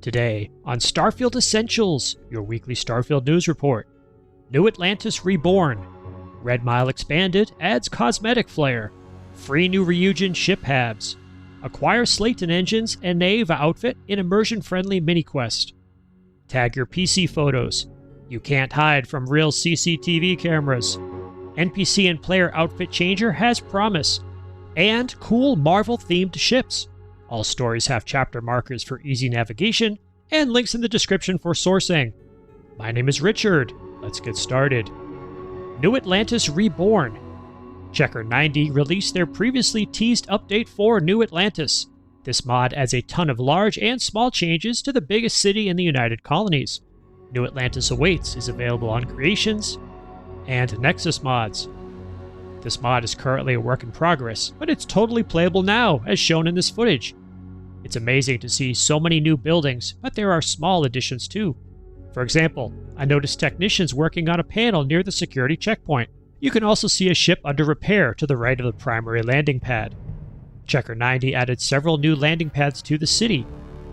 Today on Starfield Essentials, your weekly Starfield news report. New Atlantis Reborn. Red Mile Expanded adds cosmetic flair. Free new Ryujin ship Habs. Acquire Slayton Engines and Naeva outfit in immersion-friendly mini-quest. Tag your PC photos. You can't hide from real CCTV cameras. NPC and player outfit changer has promise. And cool Marvel-themed ships. All stories have chapter markers for easy navigation, and links in the description for sourcing. My name is Richard. Let's get started. New Atlantis Reborn. Checker 90 released their previously teased update for New Atlantis. This mod adds a ton of large and small changes to the biggest city in the United Colonies. New Atlantis Awaits is available on Creations and Nexus Mods. This mod is currently a work in progress, but it's totally playable now, as shown in this footage. It's amazing to see so many new buildings, but there are small additions too. For example, I noticed technicians working on a panel near the security checkpoint. You can also see a ship under repair to the right of the primary landing pad. Checker 90 added several new landing pads to the city.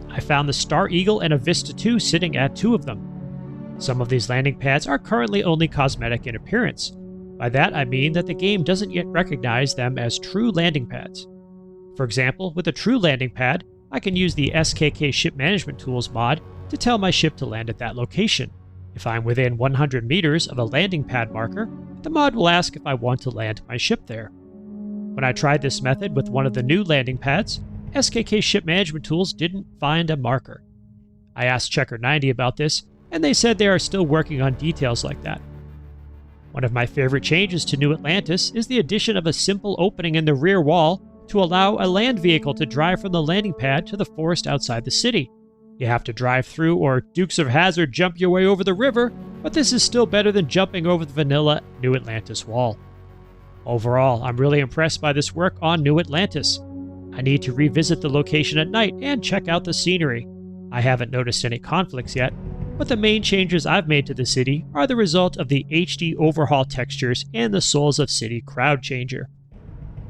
I found the Star Eagle and a Vista 2 sitting at 2 of them. Some of these landing pads are currently only cosmetic in appearance. By that I mean that the game doesn't yet recognize them as true landing pads. For example, with a true landing pad, I can use the SKK Ship Management Tools mod to tell my ship to land at that location. If I'm within 100 meters of a landing pad marker, the mod will ask if I want to land my ship there. When I tried this method with one of the new landing pads, SKK Ship Management Tools didn't find a marker. I asked Checker 90 about this, and they said they are still working on details like that. One of my favorite changes to New Atlantis is the addition of a simple opening in the rear wall to allow a land vehicle to drive from the landing pad to the forest outside the city. You have to drive through or Dukes of Hazzard jump your way over the river, but this is still better than jumping over the vanilla New Atlantis wall. Overall, I'm really impressed by this work on New Atlantis. I need to revisit the location at night and check out the scenery. I haven't noticed any conflicts yet, but the main changes I've made to the city are the result of the HD overhaul textures and the Souls of City crowd changer.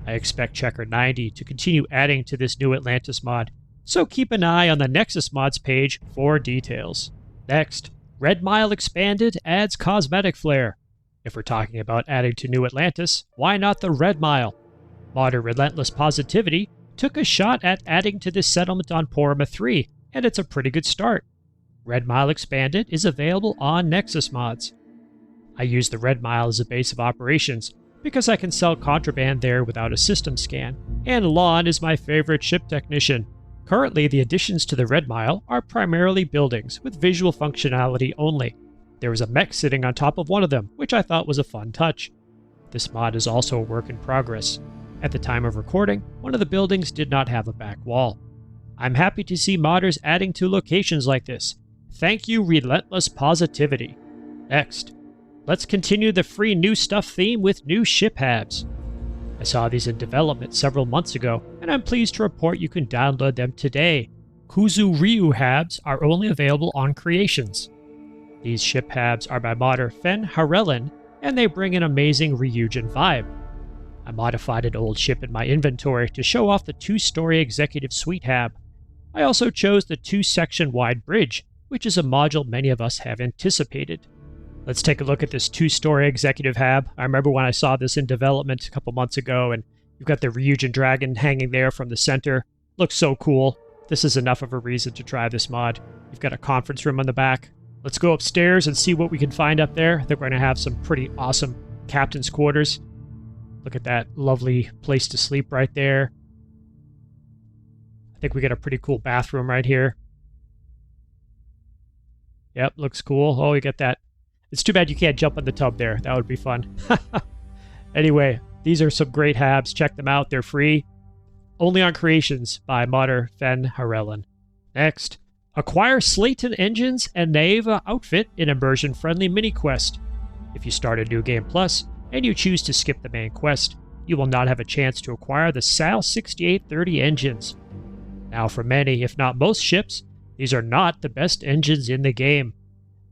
I expect Checker 90 to continue adding to this New Atlantis mod, so keep an eye on the Nexus Mods page for details. Next, Red Mile Expanded adds cosmetic flair. If we're talking about adding to New Atlantis, why not the Red Mile? Modder Relentless Positivity took a shot at adding to this settlement on Porima 3, and it's a pretty good start. Red Mile Expanded is available on Nexus Mods. I use the Red Mile as a base of operations because I can sell contraband there without a system scan, and Lon is my favorite ship technician. Currently, the additions to the Red Mile are primarily buildings with visual functionality only. There was a mech sitting on top of one of them, which I thought was a fun touch. This mod is also a work in progress. At the time of recording, one of the buildings did not have a back wall. I'm happy to see modders adding to locations like this. Thank you, Relentless Positivity. Next, let's continue the free new stuff theme with new ship Habs. I saw these in development several months ago, and I'm pleased to report you can download them today. Kuzuryu Habs are only available on Creations. These ship Habs are by modder Fen Harellen, and they bring an amazing Ryujin vibe. I modified an old ship in my inventory to show off the 2-story Executive Suite Hab. I also chose the 2-section wide bridge, which is a module many of us have anticipated. Let's take a look at this 2-story Executive Hab. I remember when I saw this in development a couple months ago, and you've got the Ryujin Dragon hanging there from the center. Looks so cool. This is enough of a reason to try this mod. You've got a conference room on the back. Let's go upstairs and see what we can find up there. They're going to have some pretty awesome captain's quarters. Look at that lovely place to sleep right there. I think we got a pretty cool bathroom right here. Yep, looks cool. Oh, you got that. It's too bad you can't jump in the tub there. That would be fun. Anyway, these are some great Habs. Check them out. They're free. Only on Creations by modder Fen Harellen. Next, acquire Slayton Engines and Naeva outfit in immersion-friendly mini-quest. If you start a New Game Plus and you choose to skip the main quest, you will not have a chance to acquire the SAL-6830 engines. Now, for many, if not most ships, these are not the best engines in the game.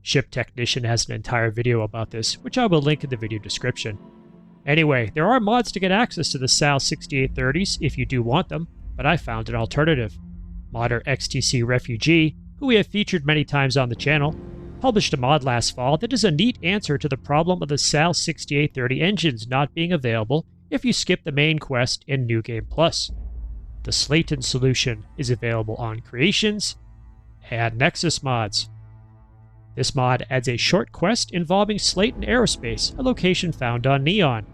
Ship Technician has an entire video about this, which I will link in the video description. Anyway, there are mods to get access to the SAL-6830s if you do want them, but I found an alternative. Modder XTC Refugee who we have featured many times on the channel, published a mod last fall that is a neat answer to the problem of the SAL-6830 engines not being available if you skip the main quest in New Game Plus. The Slayton Solution is available on Creations and Nexus Mods. This mod adds a short quest involving Slayton Aerospace, a location found on Neon.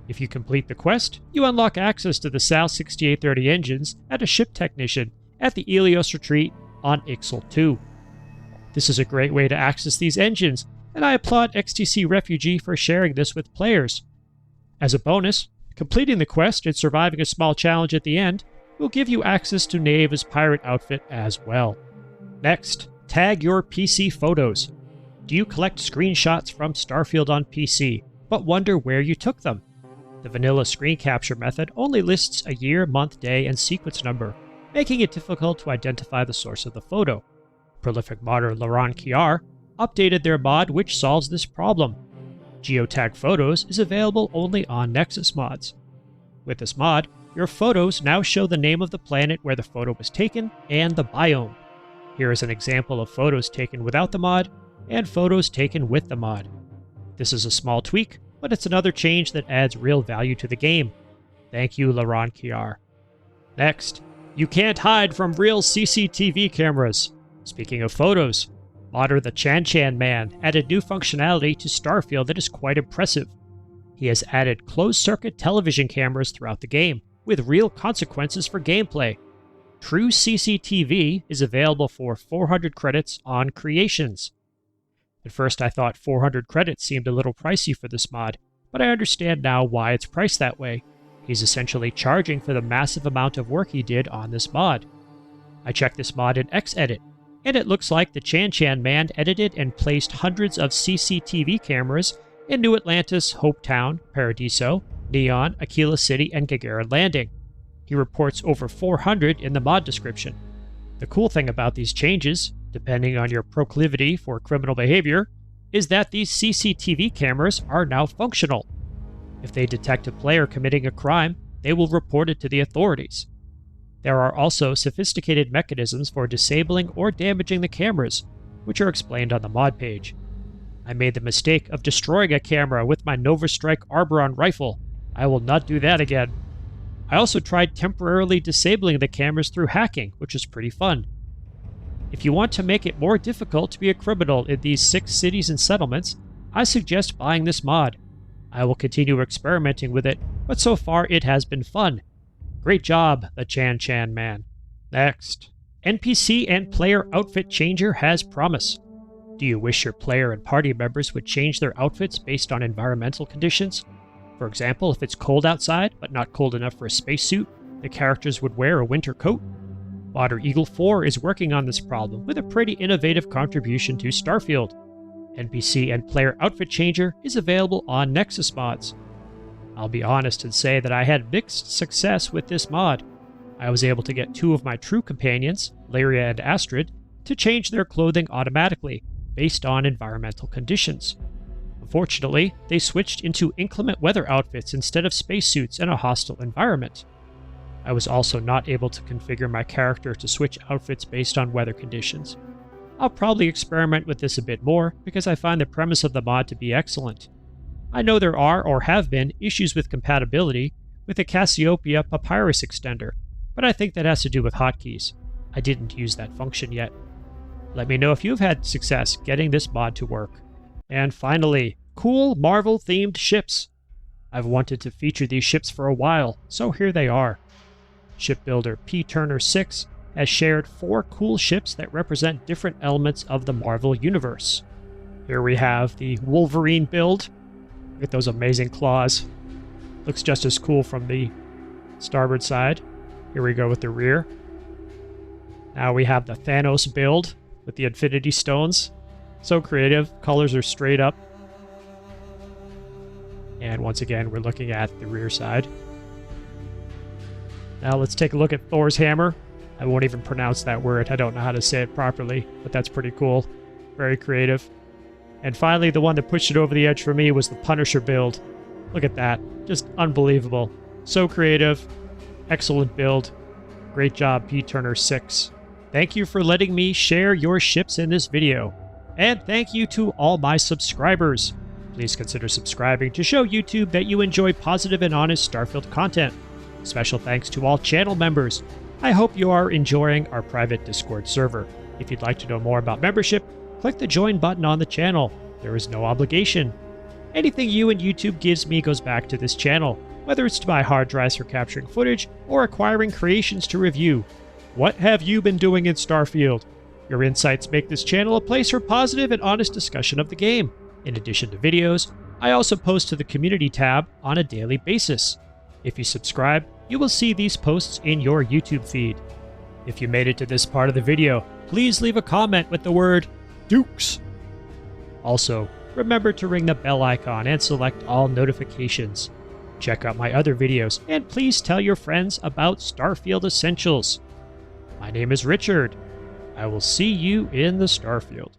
If you complete the quest, you unlock access to the SAL-6830 engines at a ship technician at the Ilios Retreat on Ixal 2. This is a great way to access these engines, and I applaud XTC Refugee for sharing this with players. As a bonus, completing the quest and surviving a small challenge at the end will give you access to Naeva's pirate outfit as well. Next, tag your PC photos. Do you collect screenshots from Starfield on PC, but wonder where you took them? The vanilla screen capture method only lists a year, month, day, and sequence number, making it difficult to identify the source of the photo. Prolific modder Laurent Kiar updated their mod which solves this problem. Geotag Photos is available only on Nexus Mods. With this mod, your photos now show the name of the planet where the photo was taken and the biome. Here is an example of photos taken without the mod and photos taken with the mod. This is a small tweak, but it's another change that adds real value to the game. Thank you, Laurent Kiar. Next, you can't hide from real CCTV cameras. Speaking of photos, modder the Chan Chan Man added new functionality to Starfield that is quite impressive. He has added closed-circuit television cameras throughout the game, with real consequences for gameplay. True CCTV is available for 400 credits on Creations. At first I thought 400 credits seemed a little pricey for this mod, but I understand now why it's priced that way. He's essentially charging for the massive amount of work he did on this mod. I checked this mod in Xedit, and it looks like the Chan Chan Man edited and placed hundreds of CCTV cameras in New Atlantis, Hopetown, Paradiso, Neon, Aquila City, and Gagarin Landing. He reports over 400 in the mod description. The cool thing about these changes, depending on your proclivity for criminal behavior, is that these CCTV cameras are now functional. If they detect a player committing a crime, they will report it to the authorities. There are also sophisticated mechanisms for disabling or damaging the cameras, which are explained on the mod page. I made the mistake of destroying a camera with my Nova Strike Arboron rifle. I will not do that again. I also tried temporarily disabling the cameras through hacking, which was pretty fun. If you want to make it more difficult to be a criminal in these 6 cities and settlements, I suggest buying this mod. I will continue experimenting with it, but so far it has been fun. Great job, the Chan Chan Man. Next, NPC and player outfit changer has promise. Do you wish your player and party members would change their outfits based on environmental conditions? For example, if it's cold outside, but not cold enough for a spacesuit, the characters would wear a winter coat. Modder Eagle 4 is working on this problem with a pretty innovative contribution to Starfield. NPC and player outfit changer is available on Nexus Mods. I'll be honest and say that I had mixed success with this mod. I was able to get 2 of my true companions, Lyria and Astrid, to change their clothing automatically, based on environmental conditions. Unfortunately, they switched into inclement weather outfits instead of spacesuits in a hostile environment. I was also not able to configure my character to switch outfits based on weather conditions. I'll probably experiment with this a bit more, because I find the premise of the mod to be excellent. I know there are, or have been, issues with compatibility with the Cassiopeia Papyrus extender, but I think that has to do with hotkeys. I didn't use that function yet. Let me know if you've had success getting this mod to work. And finally, cool Marvel-themed ships. I've wanted to feature these ships for a while, so here they are. Shipbuilder P. Turner 6 has shared 4 cool ships that represent different elements of the Marvel Universe. Here we have the Wolverine build. Look at those amazing claws. Looks just as cool from the starboard side. Here we go with the rear. Now we have the Thanos build with the Infinity Stones. So creative. Colors are straight up. And once again, we're looking at the rear side. Now let's take a look at Thor's hammer. I won't even pronounce that word. I don't know how to say it properly, but that's pretty cool. Very creative. And finally, the one that pushed it over the edge for me was the Punisher build. Look at that. Just unbelievable. So creative. Excellent build. Great job, P. Turner 6. Thank you for letting me share your ships in this video. And thank you to all my subscribers. Please consider subscribing to show YouTube that you enjoy positive and honest Starfield content. Special thanks to all channel members. I hope you are enjoying our private Discord server. If you'd like to know more about membership, click the join button on the channel. There is no obligation. Anything you and YouTube gives me goes back to this channel, whether it's to buy hard drives for capturing footage or acquiring creations to review. What have you been doing in Starfield? Your insights make this channel a place for positive and honest discussion of the game. In addition to videos, I also post to the community tab on a daily basis. If you subscribe, you will see these posts in your YouTube feed. If you made it to this part of the video, please leave a comment with the word Dukes. Also, remember to ring the bell icon and select all notifications. Check out my other videos, and please tell your friends about Starfield Essentials. My name is Richard. I will see you in the Starfield.